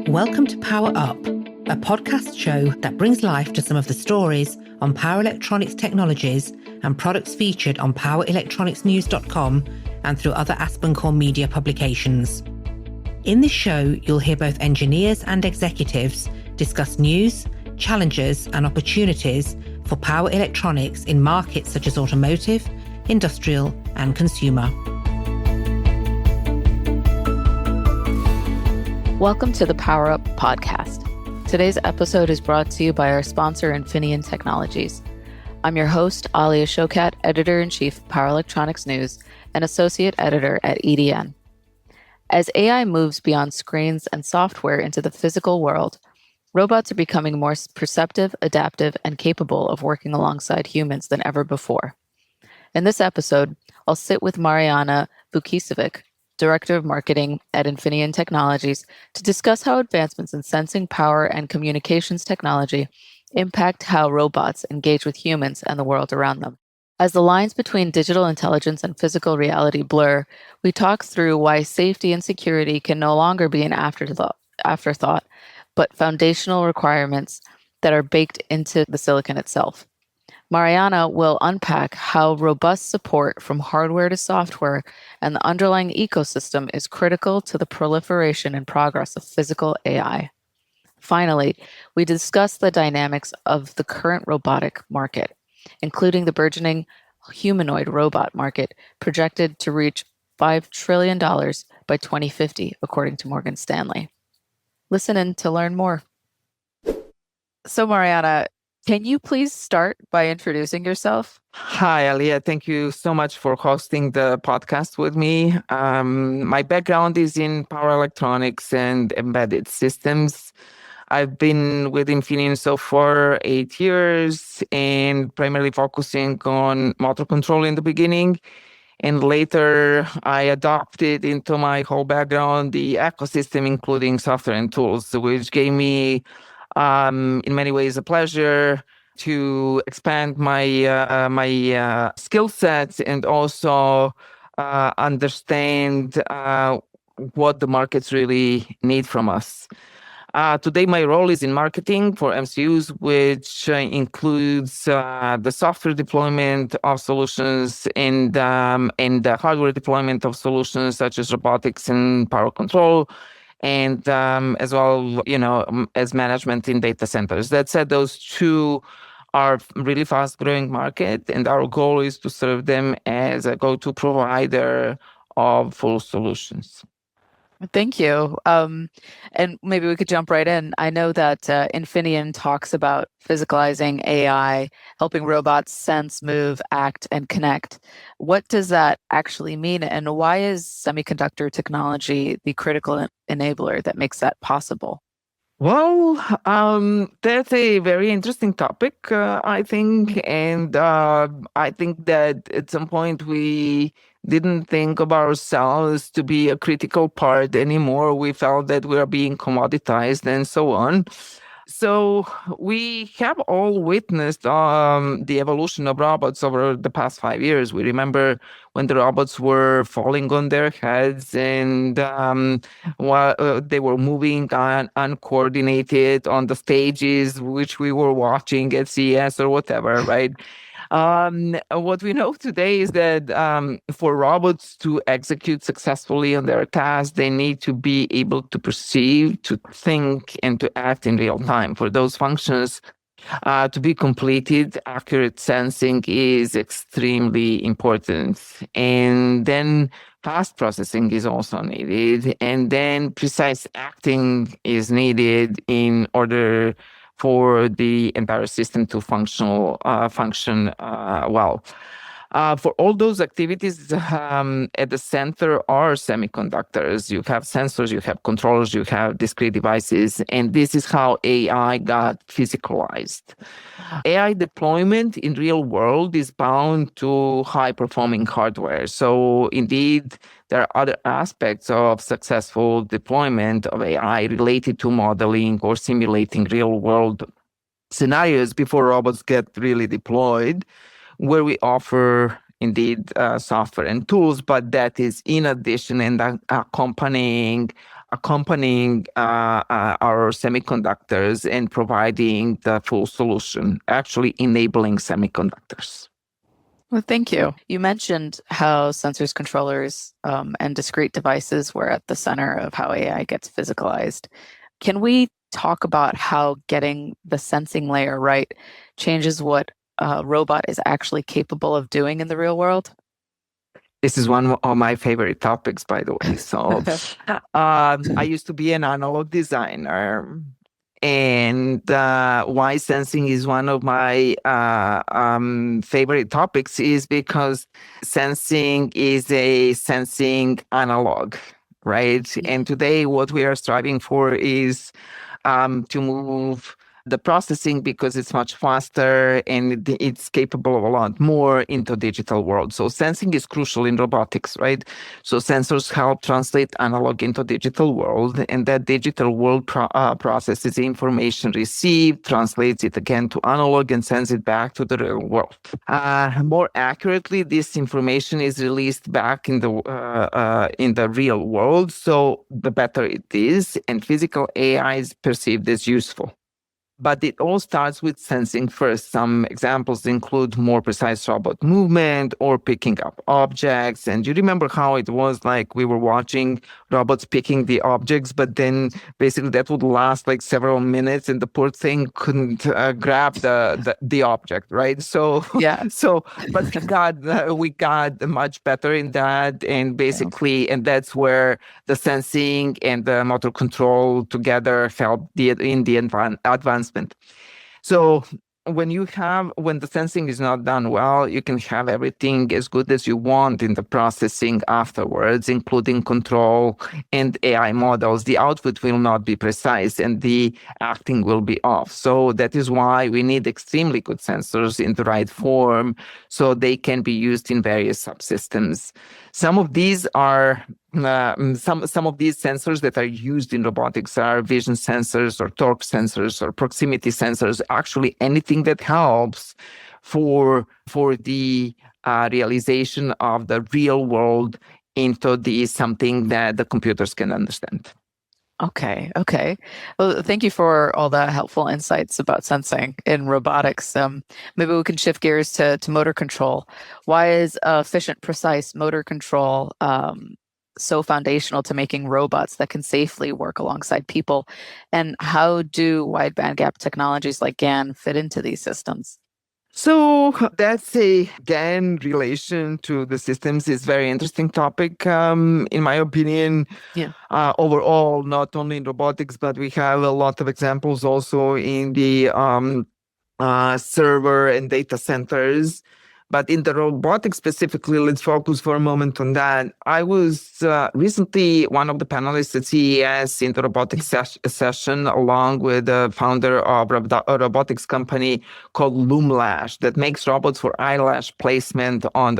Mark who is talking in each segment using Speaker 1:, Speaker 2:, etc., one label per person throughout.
Speaker 1: Welcome to PowerUp, a podcast show that brings life to some of the stories on power electronics technologies and products featured on powerelectronicsnews.com and through other Aspen Core media publications. In this show, you'll hear both engineers and executives discuss news, challenges, and opportunities for power electronics in markets such as automotive, industrial, and consumer.
Speaker 2: Welcome to the PowerUp podcast. Today's episode is brought to you by our sponsor, Infineon Technologies. I'm your host, Alia Shokat, Editor-in-Chief of Power Electronics News and Associate Editor at EDN. As AI moves beyond screens and software into the physical world, robots are becoming more perceptive, adaptive, and capable of working alongside humans than ever before. In this episode, I'll sit with Mariana Vukicevic, Director of Marketing at Infineon Technologies, to discuss how advancements in sensing, power, and communications technology impact how robots engage with humans and the world around them. As the lines between digital intelligence and physical reality blur, we talk through why safety and security can no longer be an afterthought, but foundational requirements that are baked into the silicon itself. Mariana will unpack how robust support from hardware to software and the underlying ecosystem is critical to the proliferation and progress of physical AI. Finally, we discuss the dynamics of the current robotic market, including the burgeoning humanoid robot market projected to reach $5 trillion by 2050, according to Morgan Stanley. Listen in to learn more. So, Mariana, can you please start by introducing yourself?
Speaker 3: Hi, Alia. Thank you so much for hosting the podcast with me. My background is in power electronics and embedded systems. I've been with Infineon so far 8 years and primarily focusing on motor control in the beginning. And later, I adopted into my whole background the ecosystem, including software and tools, which gave me in many ways a pleasure to expand my skill sets and also understand what the markets really need from us. Today, my role is in marketing for MCUs, which includes the software deployment of solutions and the hardware deployment of solutions such as robotics and power control, and as well, as management in data centers. That said, those two are really fast-growing market, and our goal is to serve them as a go-to provider of full solutions.
Speaker 2: Thank you. And maybe we could jump right in. I know that Infineon talks about physicalizing AI, helping robots sense, move, act, and connect. What does that actually mean? And why is semiconductor technology the critical enabler that makes that possible?
Speaker 3: Well, that's a very interesting topic, I think. And I think that at some point we didn't think of ourselves to be a critical part anymore. We felt that we are being commoditized and so on. So we have all witnessed the evolution of robots over the past 5 years. We remember when the robots were falling on their heads and while they were moving uncoordinated on the stages which we were watching at CES or whatever, right? What we know today is that for robots to execute successfully on their tasks, they need to be able to perceive, to think, and to act in real time. For those functions to be completed, accurate sensing is extremely important. And then fast processing is also needed. And then precise acting is needed in order for the entire system to function well. For all those activities, at the center are semiconductors. You have sensors, you have controllers, you have discrete devices, and this is how AI got physicalized. AI deployment in real world is bound to high-performing hardware. So indeed, there are other aspects of successful deployment of AI related to modeling or simulating real-world scenarios before robots get really deployed, where we offer indeed software and tools, but that is in addition and accompanying our semiconductors and providing the full solution, actually enabling semiconductors.
Speaker 2: Well, thank you. You mentioned how sensors, controllers, and discrete devices were at the center of how AI gets physicalized. Can we talk about how getting the sensing layer right changes what a robot is actually capable of doing in the real world?
Speaker 3: This is one of my favorite topics, by the way. So I used to be an analog designer. And why sensing is one of my favorite topics is because sensing is a sensing analog, right? And today what we are striving for is to move the processing, because it's much faster and it's capable of a lot more, into digital world. So sensing is crucial in robotics, right? So sensors help translate analog into digital world, and that digital world processes information received, translates it again to analog, and sends it back to the real world. More accurately, this information is released back in the real world. So the better it is, and physical AI is perceived as useful. But it all starts with sensing first. Some examples include more precise robot movement or picking up objects. And you remember how it was like we were watching robots picking the objects, but then basically that would last like several minutes and the poor thing couldn't grab the object, right? So,
Speaker 2: Yeah.
Speaker 3: But we got much better in that. And basically, and that's where the sensing and the motor control together helped in the advancement. So when the sensing is not done well, you can have everything as good as you want in the processing afterwards, including control and AI models. The output will not be precise and the acting will be off. So that is why we need extremely good sensors in the right form so they can be used in various subsystems. Some of these sensors that are used in robotics are vision sensors or torque sensors or proximity sensors, actually anything that helps for the realization of the real world into something that the computers can understand.
Speaker 2: Okay. Well, thank you for all the helpful insights about sensing in robotics. Maybe we can shift gears to motor control. Why is efficient, precise motor control so foundational to making robots that can safely work alongside people? And how do wide bandgap technologies like GAN fit into these systems?
Speaker 3: So that's again, relation to the systems is very interesting topic, in my opinion.
Speaker 2: Yeah.
Speaker 3: Overall, not only in robotics, but we have a lot of examples also in the server and data centers. But in the robotics specifically, let's focus for a moment on that. I was recently one of the panelists at CES in the robotics session, along with the founder of a robotics company called Loomlash that makes robots for eyelash placement on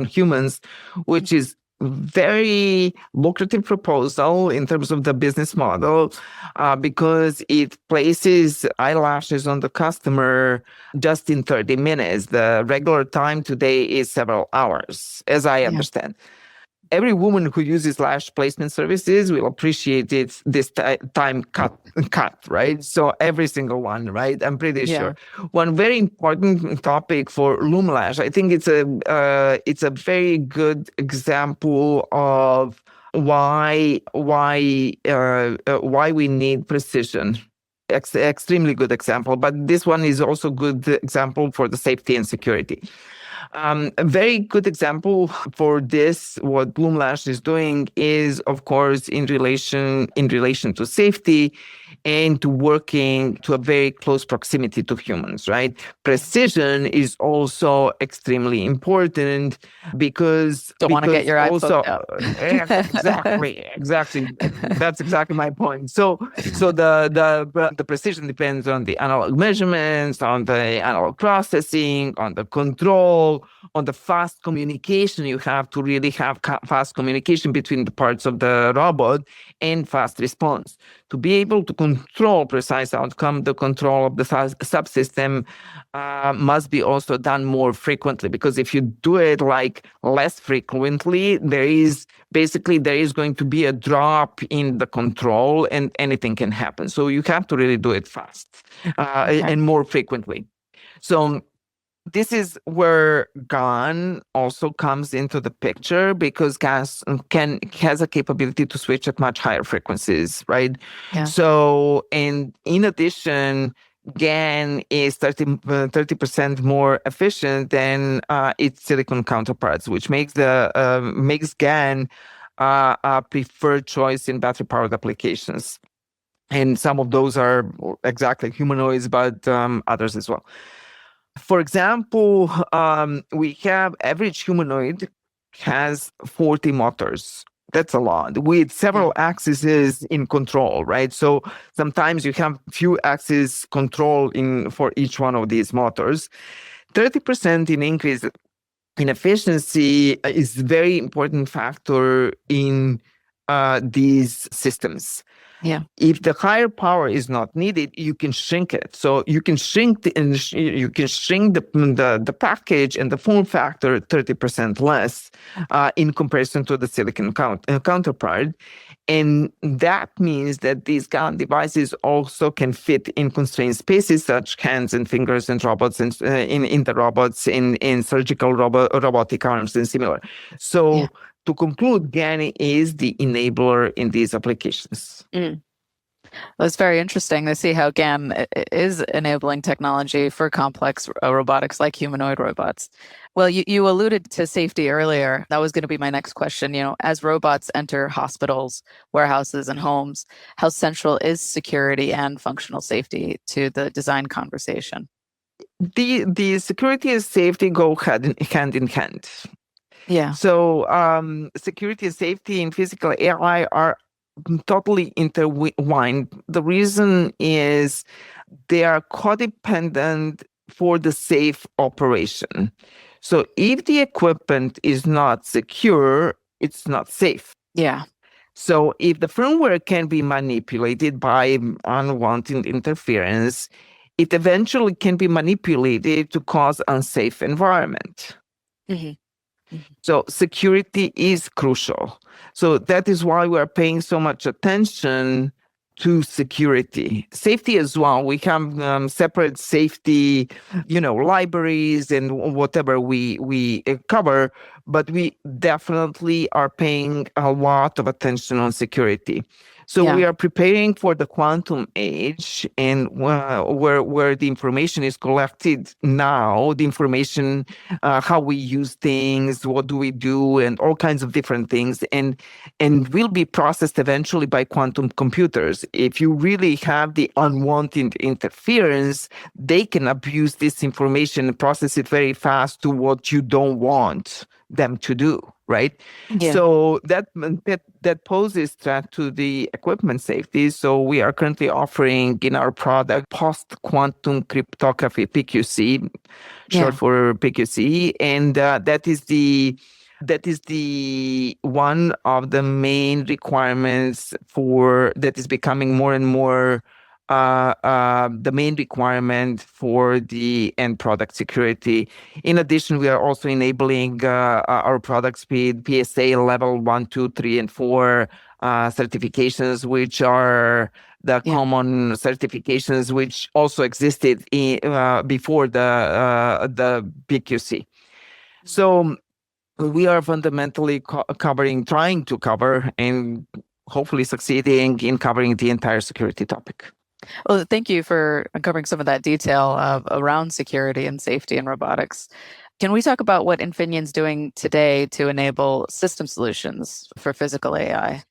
Speaker 3: humans, which is very lucrative proposal in terms of the business model, because it places eyelashes on the customer just in 30 minutes. The regular time today is several hours, as I understand. Every woman who uses lash placement services will appreciate this time cut, right? So every single one, right? I'm pretty sure. One very important topic for Loomlash, I think it's a very good example of why we need precision. Extremely good example, but this one is also good example for the safety and security. A very good example for this, what Loomlash is doing, is of course in relation to safety and to working to a very close proximity to humans, right? Precision is also extremely important because
Speaker 2: don't want to get your eye poked out.
Speaker 3: Exactly. That's exactly my point. So the precision depends on the analog measurements, on the analog processing, on the control, all, on the fast communication, you have to really have fast communication between the parts of the robot and fast response. To be able to control precise outcome, the control of the subsystem must be also done more frequently, because if you do it like less frequently, there is going to be a drop in the control and anything can happen. So you have to really do it fast and more frequently. So this is where GAN also comes into the picture, because GAN has a capability to switch at much higher frequencies, right?
Speaker 2: Yeah.
Speaker 3: So, and in addition, GAN is 30% more efficient than its silicon counterparts, which makes GAN a preferred choice in battery-powered applications. And some of those are exactly humanoids, but others as well. For example, we have average humanoid has 40 motors. That's a lot, with several axes in control, right? So sometimes you have few axes control for each one of these motors. 30% in increase in efficiency is a very important factor in these systems.
Speaker 2: Yeah.
Speaker 3: If the higher power is not needed, you can shrink it. So you can shrink the package and the form factor 30% less in comparison to the silicon counterpart. And that means that these GAN devices also can fit in constrained spaces, such hands and fingers and robots, and in the robots, in surgical robotic arms and similar. So to conclude, GAN is the enabler in these applications.
Speaker 2: Well, it's very interesting to see how GAN is enabling technology for complex robotics like humanoid robots. Well, you alluded to safety earlier. That was going to be my next question. As robots enter hospitals, warehouses, and homes, how central is security and functional safety to the design conversation?
Speaker 3: The security and safety go hand in hand.
Speaker 2: Yeah.
Speaker 3: So security and safety in physical AI are totally intertwined. The reason is they are codependent for the safe operation. So if the equipment is not secure, it's not safe.
Speaker 2: Yeah.
Speaker 3: So if the firmware can be manipulated by unwanted interference, it eventually can be manipulated to cause unsafe environment. So security is crucial. So that is why we're paying so much attention to security. Safety as well. We have separate safety, libraries and whatever we cover, but we definitely are paying a lot of attention on security. So we are preparing for the quantum age, and where the information is collected now, the information, how we use things, what do we do, and all kinds of different things, and will be processed eventually by quantum computers. If you really have the unwanted interference, they can abuse this information and process it very fast to what you don't want them to do, right? So that poses threat to the equipment safety. So we are currently offering in our product post-quantum cryptography, PQC, short for PQC, and that is the one of the main requirements that is becoming more and more the main requirement for the end product security. In addition, we are also enabling our products with PSA level 1, 2, 3, and 4 certifications, which are the common certifications which also existed before the PQC. So we are fundamentally trying to cover and hopefully succeeding in covering the entire security topic.
Speaker 2: Well, thank you for covering some of that detail around security and safety in robotics. Can we talk about what Infineon's doing today to enable system solutions for physical AI?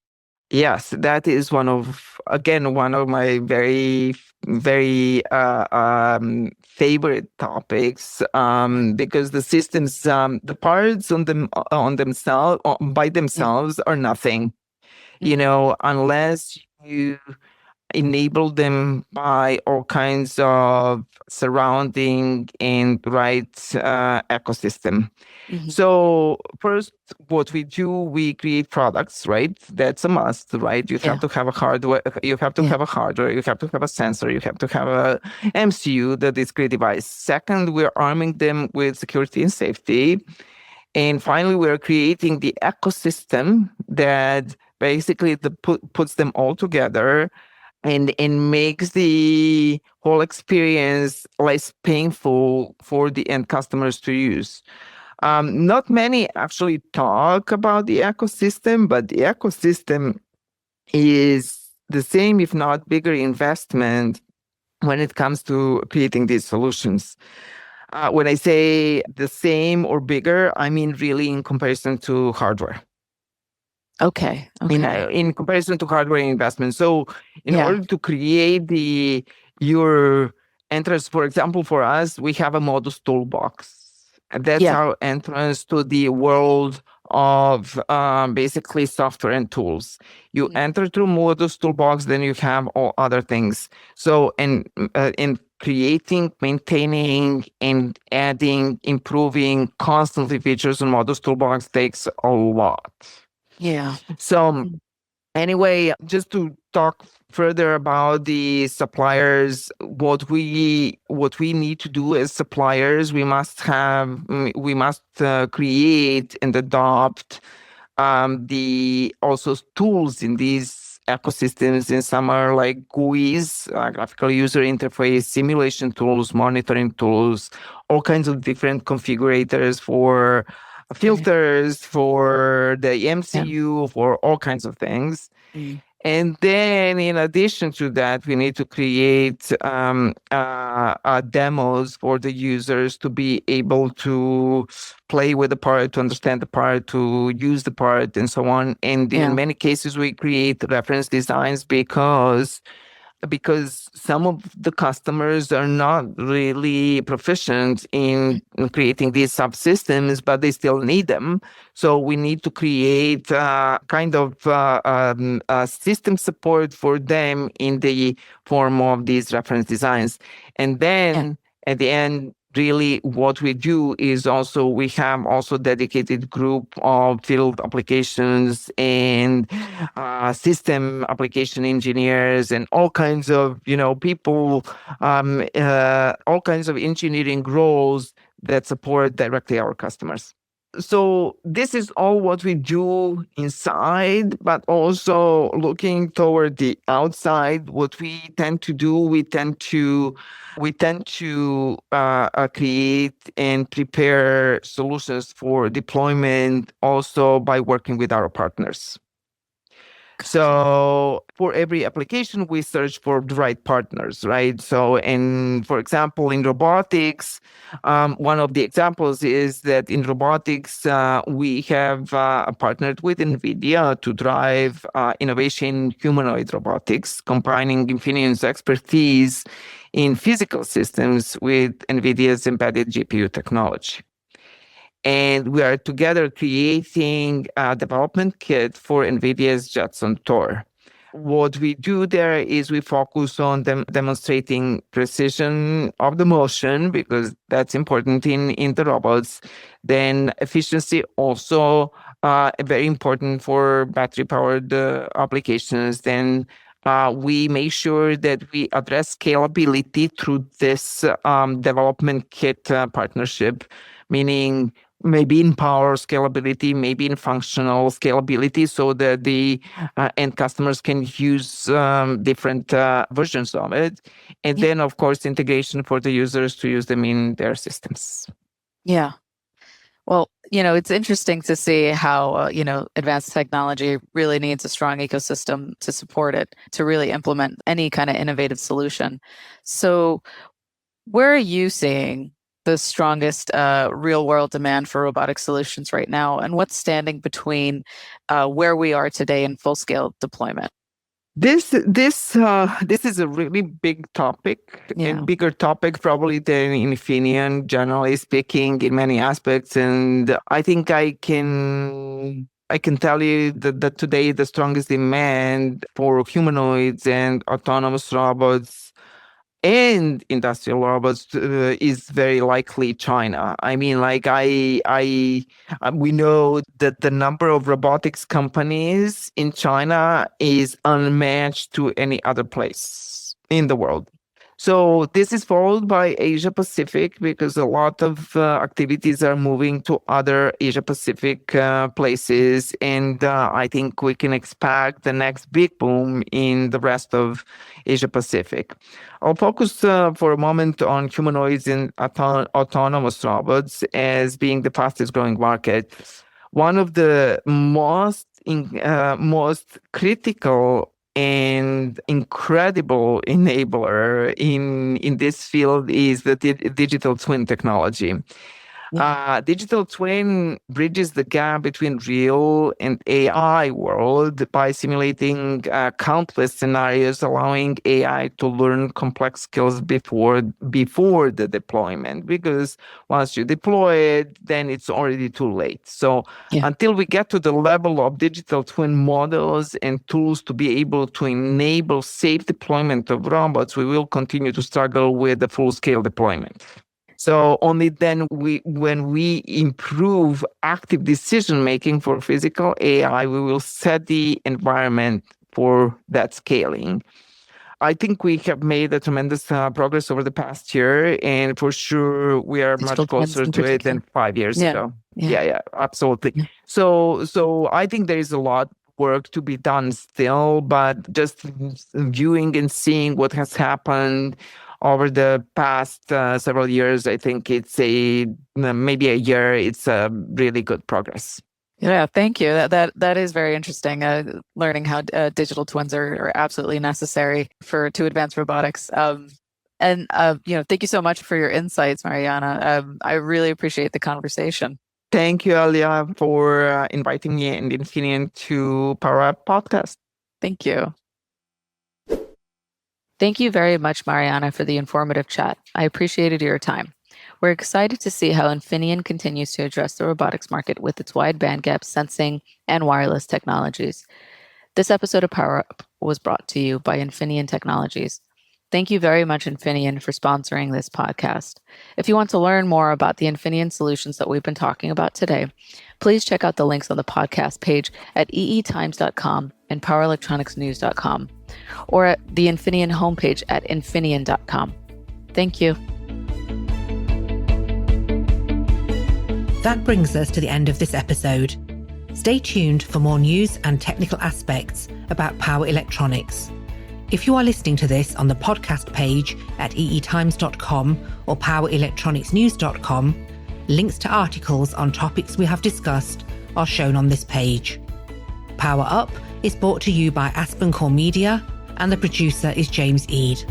Speaker 3: Yes, that is one of my very, very favorite topics, because the systems, the parts by themselves are nothing, unless you enable them by all kinds of surrounding and right ecosystem.
Speaker 2: Mhm.
Speaker 3: So first, what we do, we create products, right? That's a must, right? You have
Speaker 2: Yeah.
Speaker 3: to have a hardware, you have to
Speaker 2: Yeah.
Speaker 3: have a hardware, you have to have a sensor, you have to have a MCU, the discrete device. Second, we're arming them with security and safety. And finally, we're creating the ecosystem that basically puts them all together and makes the whole experience less painful for the end customers to use. Not many actually talk about the ecosystem, but the ecosystem is the same, if not bigger, investment when it comes to creating these solutions. When I say the same or bigger, I mean really in comparison to hardware.
Speaker 2: Okay. Okay.
Speaker 3: In comparison to hardware investment. So in
Speaker 2: Yeah.
Speaker 3: order to create your entrance, for example, for us, we have a Modus toolbox. And that's
Speaker 2: Yeah.
Speaker 3: our entrance to the world of basically software and tools. You
Speaker 2: Mm.
Speaker 3: enter through Modus toolbox, then you have all other things. So in creating, maintaining, and adding, improving constantly features on Modus toolbox takes a lot.
Speaker 2: Yeah.
Speaker 3: So
Speaker 2: Mm.
Speaker 3: anyway, just to talk further about the suppliers, what we need to do as suppliers, we must create and adopt the also tools in these ecosystems. And some are like GUIs, graphical user interface, simulation tools, monitoring tools, all kinds of different configurators for
Speaker 2: Right.
Speaker 3: filters, for the
Speaker 2: Yeah.
Speaker 3: MCU, for all kinds of things.
Speaker 2: Mm.
Speaker 3: And then, in addition to that, we need to create demos for the users to be able to play with the part, to understand the part, to use the part, and so on. And in
Speaker 2: Yeah.
Speaker 3: many cases, we create reference designs because some of the customers are not really proficient in creating these subsystems, but they still need them. So we need to create kind of system support for them in the form of these reference designs. And
Speaker 2: Yeah.
Speaker 3: then at the end, really what we do is also we have also dedicated group of field applications and system application engineers and all kinds of people, all kinds of engineering roles that support directly our customers. So this is all what we do inside, but also looking toward the outside. What we tend to do, we tend to create and prepare solutions for deployment also by working with our partners. So for every application, we search for the right partners, right? So, and for example, in robotics, one of the examples is that in robotics, we have partnered with NVIDIA to drive innovation in humanoid robotics, combining Infineon's expertise in physical systems with NVIDIA's embedded GPU technology. And we are together creating a development kit for NVIDIA's Jetson Tor. What we do there is we focus on demonstrating precision of the motion because that's important in the robots. Then efficiency also very important for battery powered applications. Then we make sure that we address scalability through this development kit partnership, meaning maybe in power scalability, maybe in functional scalability, so that the end customers can use different versions of it. And
Speaker 2: Yeah.
Speaker 3: then, of course, integration for the users to use them in their systems.
Speaker 2: Yeah. Well, it's interesting to see how, advanced technology really needs a strong ecosystem to support it, to really implement any kind of innovative solution. So, where are you seeing the strongest real world demand for robotic solutions right now? And what's standing between where we are today and full scale deployment?
Speaker 3: This is a really big topic
Speaker 2: Yeah.
Speaker 3: and bigger topic probably than Infineon, generally speaking, in many aspects. And I think I can tell you that today the strongest demand for humanoids and autonomous robots and industrial robots is very likely China. I mean, like we know that the number of robotics companies in China is unmatched to any other place in the world. So this is followed by Asia Pacific because a lot of activities are moving to other Asia Pacific places, and I think we can expect the next big boom in the rest of Asia Pacific. I'll focus for a moment on humanoids and autonomous robots as being the fastest growing market. One of the most critical and incredible enabler in this field is the digital twin technology. Digital twin bridges the gap between real and AI world by simulating countless scenarios, allowing AI to learn complex skills before the deployment. Because once you deploy it, then it's already too late. So until we get to the level of digital twin models and tools to be able to enable safe deployment of robots, we will continue to struggle with the full-scale deployment. So only then when we improve active decision-making for physical AI, we will set the environment for that scaling. I think we have made a tremendous progress over the past year, and for sure we are much closer to it than 5 years ago. Yeah, absolutely. Yeah. So I think there is a lot work to be done still, but just viewing and seeing what has happened over the past several years, I think it's maybe a year. It's a really good progress.
Speaker 2: Yeah, thank you. That is very interesting. Learning how digital twins are absolutely necessary to advance robotics. Thank you so much for your insights, Mariana. I really appreciate the conversation.
Speaker 3: Thank you, Alia, for inviting me and Infineon to PowerUp podcast.
Speaker 2: Thank you. Thank you very much, Mariana, for the informative chat. I appreciated your time. We're excited to see how Infineon continues to address the robotics market with its wide bandgap sensing and wireless technologies. This episode of PowerUp was brought to you by Infineon Technologies. Thank you very much, Infineon, for sponsoring this podcast. If you want to learn more about the Infineon solutions that we've been talking about today, please check out the links on the podcast page at eetimes.com and powerelectronicsnews.com, or at the Infineon homepage at infineon.com. Thank you.
Speaker 1: That brings us to the end of this episode. Stay tuned for more news and technical aspects about power electronics. If you are listening to this on the podcast page at eetimes.com or powerelectronicsnews.com, links to articles on topics we have discussed are shown on this page. Power Up is brought to you by Aspen Core Media, and the producer is James Eade.